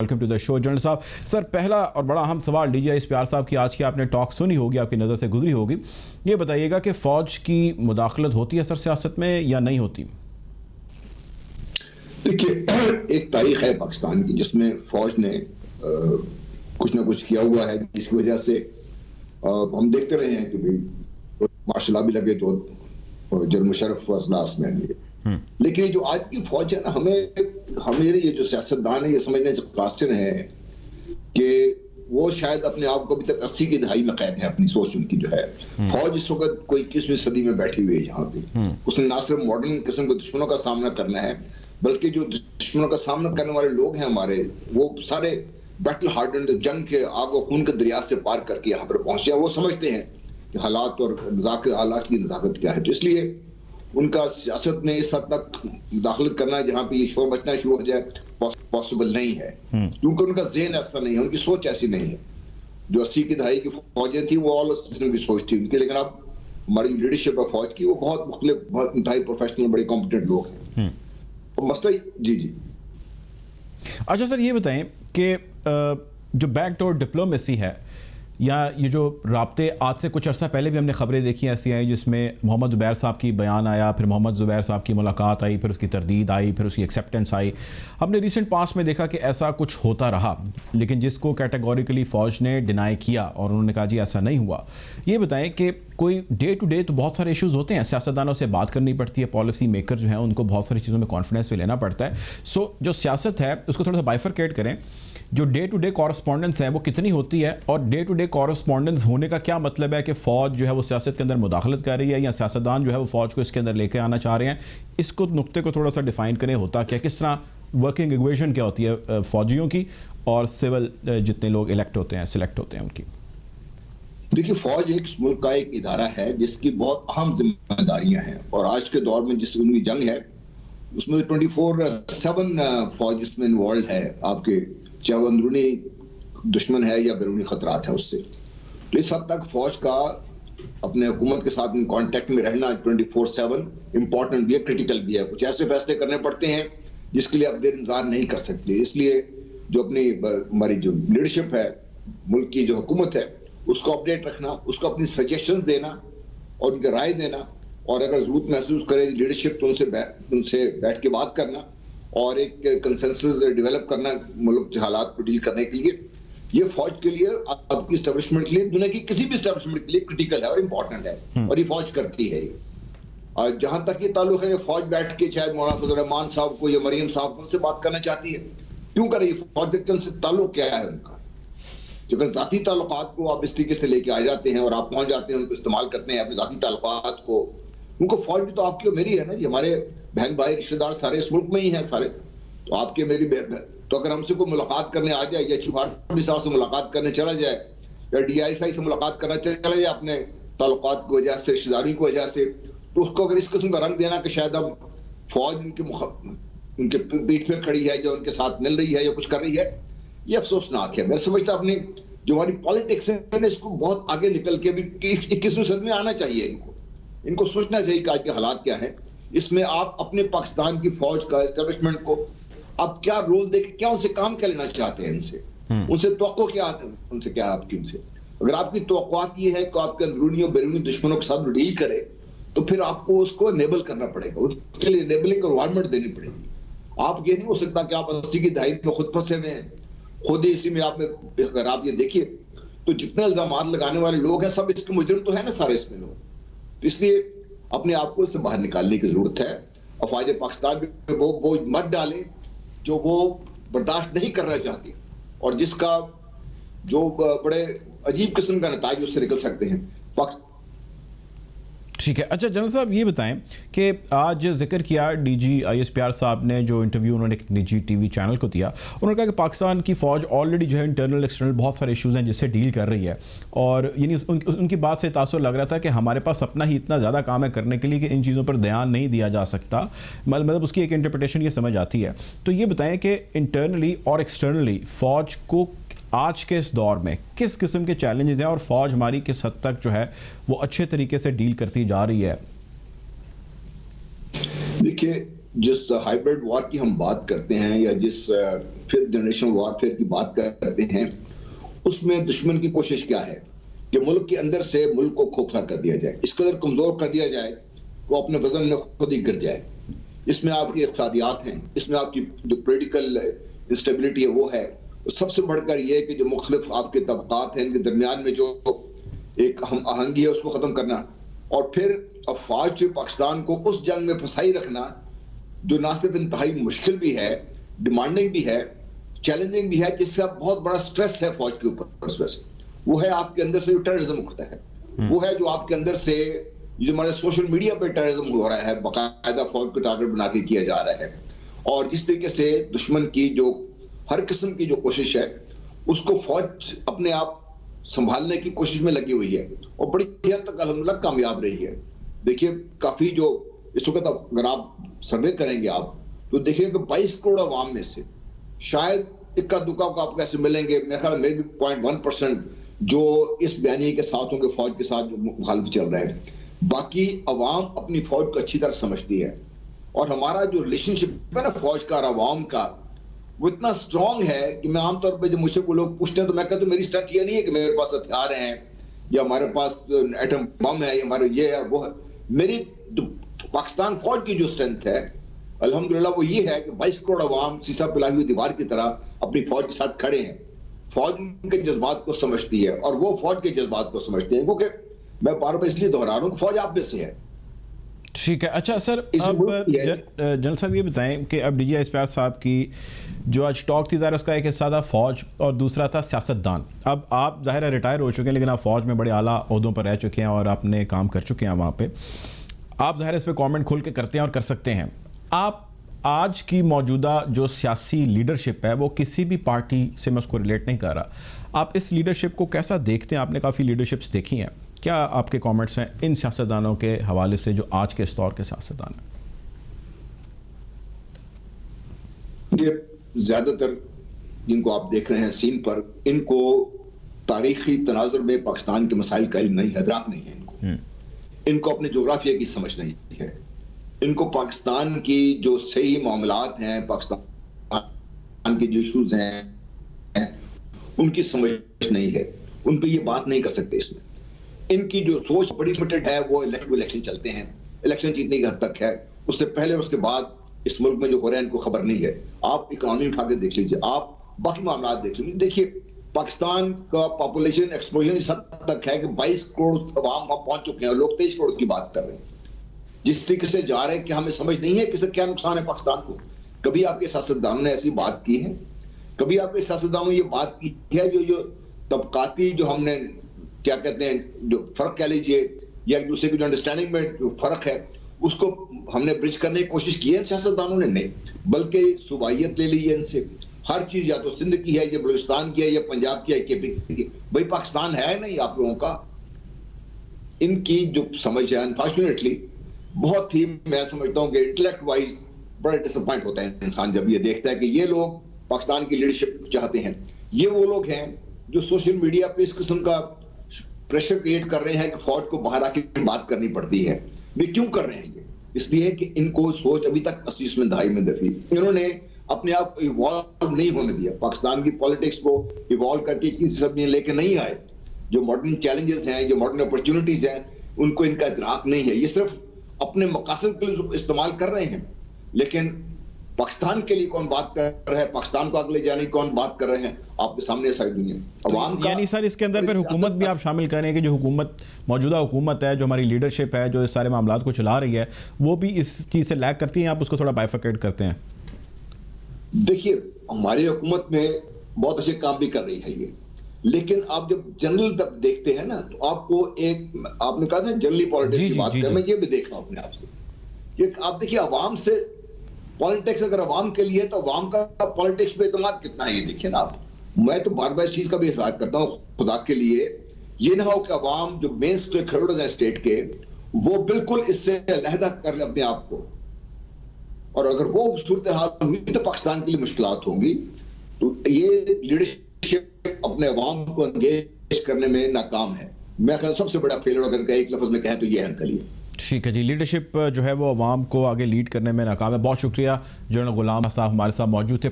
Welcome to the show. General साहब, sir पहला और बड़ा अहम सवाल DGI इश्तियार साहब की आज की आपने टॉक सुनी होगी, आपकी नज़र से गुजरी होगी, ये बताइएगा कि फ़ौज की मुदाखलत होती है सर सियासत में या नहीं होती? देखिए, एक तारीख है पाकिस्तान की जिसमें फौज ने कुछ ना कुछ किया हुआ है, जिसकी वजह से हम देखते रहे हैं कि भाई मार्शल भी लगे तो जनरल मुशर्रफ अजलास में। लेकिन ये जो आज की फौज है ना, हमें ये जो सियासतदान है ये समझने से कास्टर है कि वो शायद अपने आप को अभी तक 80 की दहाई में कैद है। अपनी सोच उनकी जो है, फौज इस वक्त कोई 21वीं सदी में बैठी हुई है यहाँ पे। उसने ना सिर्फ मॉडर्न किस्म के दुश्मनों का सामना करना है, बल्कि जो दुश्मनों का सामना करने वाले लोग हैं हमारे, वो सारे बैटल हार्डन जंग के आग और खून के दरिया से पार करके यहाँ पर पहुंचे हैं। वो समझते हैं कि हालात और हालात की नज़ाकत क्या है, तो इसलिए उनका सियासत में इस हद तक मुदाखलत करना जहाँ पे ये शोर मचना शुरू हो जाए पॉसिबल नहीं है, क्योंकि उनका ज़हन ऐसा नहीं है, उनकी सोच ऐसी नहीं है। जो 80 की दहाई की फौजें थी वो ऑल किस्म की सोच थी उनकी, लेकिन अब हमारी लीडरशिप है फौज की, वो बहुत मुख्तलिफ, बहुत इंतहाई प्रोफेशनल, बड़े कॉम्पिटेंट लोग हैं। तो मसला जी। अच्छा सर, ये बताएं कि जो बैकडोर डिप्लोमेसी है या ये जो राब्ते, आज से कुछ अर्सा पहले भी हमने खबरें देखी ऐसी आई जिसमें मोहम्मद ज़ुबैर साहब की बयान आया, फिर मोहम्मद ज़ुबैर साहब की मुलाकात आई, फिर उसकी तरदीद आई, फिर उसकी एक्सेप्टेंस आई। हमने रिसेंट पास्ट में देखा कि ऐसा कुछ होता रहा, लेकिन जिसको कैटेगोरिकली फ़ौज ने डिनाई किया और उन्होंने कहा जी ऐसा नहीं हुआ। ये बताएं कि कोई डे टू डे तो बहुत सारे इश्यूज़ होते हैं, सियासतदानों से बात करनी पड़ती है, पॉलिसी मेकर जो हैं उनको बहुत सारी चीज़ों में कॉन्फिडेंस भी लेना पड़ता है। सो जो सियासत है उसको थोड़ा सा बाइफरकेट करें। जो डे टू डे कॉरस्पॉन्डेंस है वो कितनी होती है, और डे टू डे कॉरस्पॉन्डेंस होने का क्या मतलब है कि फ़ौज जो है वो सियासत के अंदर मुदाखलत कर रही है या सियासतदान जो है वो फ़ौज को इसके अंदर लेके आना चाह रहे हैं? इसको नुक्ते को थोड़ा सा डिफ़ाइन करें, होता क्या, किस तरह वर्किंग इक्वेशन क्या होती है फ़ौजियों की और सिविल जितने लोग इलेक्ट होते हैं, सिलेक्ट होते हैं उनकी? देखिए, फौज एक मुल्क का एक इदारा है जिसकी बहुत अहम जिम्मेदारियां हैं, और आज के दौर में जिस उनकी जंग है उसमें 24/7 फौज इसमें इन्वॉल्व है, आपके चाहे वो अंदरूनी दुश्मन है या बैरूनी खतरात है उससे। तो इस हद तक फौज का अपने हुकूमत के साथ कांटेक्ट में रहना 24/7 इंपॉर्टेंट भी है, क्रिटिकल भी है। कुछ ऐसे फैसले करने पड़ते हैं जिसके लिए आप देर इंतजार नहीं कर सकते, इसलिए जो अपनी हमारी जो लीडरशिप है, मुल्क की जो हुकूमत है, उसको अपडेट रखना, उसको अपनी सजेशंस देना और उनकी राय देना, और अगर जरूरत महसूस करे लीडरशिप तो उनसे बैठ के बात करना और एक कंसेंसस डेवलप करना मुल्क के हालात को डील करने के लिए, ये फौज के लिए, आपकी एस्टेब्लिशमेंट के लिए, दुनिया की किसी भी एस्टेब्लिशमेंट के लिए क्रिटिकल है और इंपॉर्टेंट है, और ये फौज करती है। और जहां तक ये ताल्लुक है, फौज बैठ के चाहे मौलाना फजल रहमान साहब को या मरियम साहब को उनसे बात करना चाहती है, क्यों करे? फौज के उनसे ताल्लुक क्या है उनका? जो अगर जाती ताल्लुकात को आप इस तरीके से लेके आ जाते हैं और आप पहुंच जाते हैं, उनको इस्तेमाल करते हैं अपने जाती ताल्लुकात को, उनको फौज भी तो आपकी और मेरी है ना जी, हमारे बहन भाई रिश्तेदार सारे इस मुल्क में ही हैं सारे, तो आपके मेरी तो अगर हमसे कोई मुलाकात करने आ जाए या चीफ आर्मी साहब से मुलाकात करने चला जाए या DISI से मुलाकात करना चला जाए अपने ताल्लुकात की वजह से, रिश्तेदारी की वजह से, तो उसको अगर इस किस्म का रंग देना कि शायद अब फौज उनके पीठ पे खड़ी है, जो उनके साथ मिल रही है या कुछ कर रही है, ये अफसोसनाक है। मैं समझता अपनी जो हमारी पॉलिटिक्स है इसको बहुत आगे निकल के भी 21वीं सदी में आना चाहिए। इनको सोचना चाहिए कि आज के हालात क्या है, इसमें आप अपने पाकिस्तान की फौज का एस्टेब्लिशमेंट को आप क्या रोल देके, क्या उनसे काम क्या लेना चाहते हैं, इनसे उनसे तवक्को क्या आते हैं, उनसे क्या आपकी उनसे अगर आपकी तवक्कुआत ये है कि आपके अंदरूनी और बैरूनी दुश्मनों के साथ डील करे, तो फिर आपको उसको एनेबल करना पड़ेगा, उसके लिए एनेबलिंग एनवायरनमेंट देनी पड़ेगी। आप ये नहीं हो सकता कि आप 80 की दहाई में खुद फंसे हुए हैं, खुद ही इसी में अगर आप ये देखिए तो जितने इल्जाम लगाने वाले लोग हैं सब इसके मुजरिम तो है ना सारे इसमें लोग, तो इसलिए अपने आप को इससे बाहर निकालने की जरूरत है। अफवाज पाकिस्तान पे वो बोझ मत डालें जो वो बर्दाश्त नहीं करना चाहती, और जिसका जो बड़े अजीब किस्म का नताज उससे निकल सकते हैं। ठीक है। अच्छा जनरल साहब, ये बताएं कि आज जिक्र किया DGI इश्तियार साहब ने, जो इंटरव्यू उन्होंने एक निजी TV चैनल को दिया, उन्होंने कहा कि पाकिस्तान की फ़ौज ऑलरेडी जो है इंटरनल एक्सटर्नल बहुत सारे इश्यूज़ हैं जिससे डील कर रही है, और यानी उनकी बात से तासुर लग रहा था कि हमारे पास अपना ही इतना ज़्यादा काम है करने के लिए कि इन चीज़ों पर ध्यान नहीं दिया जा सकता। मतलब उसकी एक इंटरप्रिटेशन ये समझ आती है। तो ये बताएँ कि इंटरनली और एक्सटर्नली फ़ौज को आज के इस दौर में किस किस्म के चैलेंजेस हैं, और फौज हमारी किस हद तक जो है वो अच्छे तरीके से डील करती जा रही है? देखिए, جس ہائیبرڈ وار کی ہم بات کرتے ہیں یا جس ففتھ جنریشن وارفیئر کی بات کرتے ہیں، اس میں دشمن کی کوشش کیا ہے کہ ملک کے اندر سے ملک کو کھوکھلا کر دیا جائے، اس قدر کمزور کر دیا جائے وہ اپنے وزن میں خود ہی گر جائے. اس میں آپ کی اقتصادیات ہیں، اس میں آپ کی جو پولیٹیکل انسٹیبلٹی ہے وہ ہے، سب سے بڑھ کر یہ کہ جو مختلف آپ کے طبقات ہیں ان کے درمیان میں جو ایک ہم آہنگی ہے اس کو ختم کرنا، اور پھر افواج پاکستان کو اس جنگ میں پھنسائی رکھنا جو نہ صرف انتہائی مشکل بھی ہے، ڈیمانڈنگ بھی ہے، چیلنجنگ بھی ہے، جس کا بہت بڑا سٹریس ہے فوج کے اوپر. وہ ہے آپ کے اندر سے جو ٹیررزم اٹھتا ہے، وہ ہے جو آپ کے اندر سے جو ہمارے سوشل میڈیا پہ ٹیررزم ہو رہا ہے، باقاعدہ فوج کو ٹارگٹ بنا کے کیا جا رہا ہے، اور جس طریقے سے دشمن کی جو ہر قسم کی جو کوشش ہے اس کو فوج اپنے آپ سنبھالنے کی کوشش میں لگی ہوئی ہے اور بڑی حد تک الحمدللہ کامیاب رہی ہے. دیکھیے کافی جو اس وقت اگر آپ سروے کریں گے آپ تو دیکھیں کہ 22 کروڑ عوام میں سے شاید اکا دکا کو آپ کیسے ملیں گے، میرے خیال میں بھی 0.1% جو اس بیانیے کے ساتھ ہوں گے فوج کے ساتھ جو مخالف چل رہا ہے. باقی عوام اپنی فوج کو اچھی طرح سمجھتی ہے، اور ہمارا جو ریلیشن شپ ہے نا فوج کا اور عوام کا وہ اتنا اسٹرانگ ہے کہ میں عام طور پہ جب مجھ سے کوئی لوگ پوچھتے ہیں تو میں کہتا ہوں میری اسٹرینتھ یہ نہیں ہے کہ میرے پاس ہتھیار ہیں یا ہمارے پاس ایٹم بم ہے یا ہمارے یہ ہے وہ ہے. میری پاکستان فوج کی جو اسٹرینتھ ہے الحمدللہ وہ یہ ہے کہ 22 کروڑ عوام سیسا پلائی ہوئی دیوار کی طرح اپنی فوج کے ساتھ کھڑے ہیں. فوج ان کے جذبات کو سمجھتی ہے اور وہ فوج کے جذبات کو سمجھتے ہیں، کیونکہ میں بار بار اس لیے دہرا رہا ہوں کہ فوج آپ میں سے ہے. ٹھیک ہے. اچھا سر، اب جنرل صاحب یہ بتائیں کہ اب ڈی جی اسپیار صاحب کی جو آج ٹاک تھی ظاہر اس کا ایک حصہ تھا فوج اور دوسرا تھا سیاستدان. اب آپ ظاہر ہے ریٹائر ہو چکے ہیں لیکن آپ فوج میں بڑے اعلیٰ عہدوں پر رہ چکے ہیں اور آپ نے کام کر چکے ہیں وہاں پہ، آپ ظاہر اس پہ کامنٹ کھول کے کرتے ہیں اور کر سکتے ہیں. آپ آج کی موجودہ جو سیاسی لیڈرشپ ہے وہ کسی بھی پارٹی سے میں اس کو ریلیٹ نہیں کر رہا، آپ اس لیڈرشپ کو کیسا دیکھتے ہیں؟ آپ نے کافی لیڈرشپس دیکھی ہیں، کیا آپ کے کامنٹس ہیں ان سیاستدانوں کے حوالے سے جو آج کے اس دور کے سیاستدان ہیں؟ یہ زیادہ تر جن کو آپ دیکھ رہے ہیں سین پر، ان کو تاریخی تناظر میں پاکستان کے مسائل کا علم نہیں ہے، ادراک نہیں ہے. ان کو اپنے جغرافیہ کی سمجھ نہیں ہے، ان کو پاکستان کی جو صحیح معاملات ہیں، پاکستان کے جو ایشوز ہیں ان کی سمجھ نہیں ہے، ان پہ یہ بات نہیں کر سکتے. اس میں ان کی جو سوچ بڑی لمیٹڈ ہے، وہ الیکشن چلتے ہیں، الیکشن جیتنے کی حد تک ہے، اس سے پہلے اور اس کے بعد اس ملک میں جو ہو رہا ہے ان کو خبر نہیں ہے. آپ اکانومی اٹھا کے دیکھ لیجیے، آپ باقی معاملات دیکھ لیجیے. دیکھیے پاکستان کا پاپولیشن ایکسپلوژن اس حد تک ہے کہ 22 کروڑ عوام وہاں پہنچ چکے ہیں اور لوگ 23 کروڑ کی بات کر رہے ہیں. جس طریقے سے جا رہے ہیں کہ ہمیں سمجھ نہیں ہے کہ کیا نقصان ہے پاکستان کو. کبھی آپ کے سیاستدانوں نے ایسی بات کی ہے؟ کبھی آپ کے سیاستدانوں نے یہ بات کی ہے جو طبقاتی جو ہم نے کیا کہتے ہیں جو فرق کہہ لیجیے یا ایک دوسرے کی جو انڈرسٹینڈنگ میں جو فرق ہے اس کو ہم نے برج کرنے کی کوشش کی ہے سیاستدانوں نے؟ نہیں، بلکہ صوبائیت لے لی ہے ان سے. ہر چیز یا تو سندھ کی ہے یا بلوچستان کی ہے یا پنجاب کی ہے کے پی کی. بھائی پاکستان ہے نہیں آپ لوگوں کا. ان کی جو سمجھ ہے انفارچونیٹلی بہت ہی، میں سمجھتا ہوں کہ انٹلیکٹ وائز بڑا ڈس اپوائنٹ ہوتا ہے انسان جب یہ دیکھتا ہے کہ یہ لوگ پاکستان کی لیڈرشپ چاہتے ہیں. یہ وہ لوگ ہیں جو سوشل میڈیا پہ اس قسم کا پریشر کریٹ کر رہے ہیں کہ فوج کو باہر آ کے بات کرنی پڑتی ہے. یہ کیوں کر رہے ہیں؟ یہ اس لیے کہ ان کو سوچ ابھی تک 80 میں دہائی میں دفنی. انہوں نے اپنے آپ کو ایوالو نہیں ہونے دیا، پاکستان کی پالیٹکس کو ایوالو کر کے کسی سب میں لے کے نہیں آئے. جو ماڈرن چیلنجز ہیں، جو ماڈرن اپرچونٹیز ہیں، ان کو ان کا ادراک نہیں ہے. یہ صرف اپنے مقاصد کے لیے استعمال کر رہے ہیں، لیکن پاکستان کے لیے کون بات کر رہا ہے، پاکستان کو اگلے جانے کی کون بات کر رہے ہیں؟ آپ کے سامنے ساری دنیا عوام کا. یعنی سر اس کے اندر پھر حکومت بھی آپ شامل کریں کہ جو حکومت موجودہ حکومت ہے، جو ہماری لیڈرشپ ہے، جو اس سارے معاملات کو چلا رہی ہے، وہ بھی اس چیز سے لیگ کرتی ہیں؟ آپ اس کو تھوڑا بائیفرکیٹ کرتے ہیں؟ دیکھیے ہماری حکومت میں بہت اچھے کام بھی کر رہی ہے یہ، لیکن آپ جب جنرل دیکھتے ہیں نا تو آپ کو ایک آپ نے کہا تھا جنرلی پالیٹکس کی بات کریں، میں یہ بھی دیکھ رہا ہوں اپنے آپ سے کہ آپ دیکھیے عوام سے پالیٹکس اگر عوام کے لیے تو عوام کا پالیٹکس پہ اعتماد کتنا ہے یہ دیکھیں نا آپ. میں تو بار بار اس چیز کا بھی احساس کرتا ہوں خدا کے لیے یہ نہ ہو کہ عوام جو مین اسٹیک ہولڈرز ہیں اسٹیٹ کے وہ بالکل اس سے علیحدہ کر لیں اپنے آپ کو، اور اگر وہ صورتحال ہوئی تو پاکستان کے لیے مشکلات ہوں گی. تو یہ لیڈرشپ اپنے عوام کو انگیج کرنے میں ناکام ہے. میں خیال سب سے بڑا فیلر اگر ایک لفظ میں کہیں تو یہ ہے ان کے لیے. ٹھیک ہے جی، لیڈرشپ جو ہے وہ عوام کو آگے لیڈ کرنے میں ناکام ہے. بہت شکریہ جنرل غلام صاحب ہمارے ساتھ موجود تھے.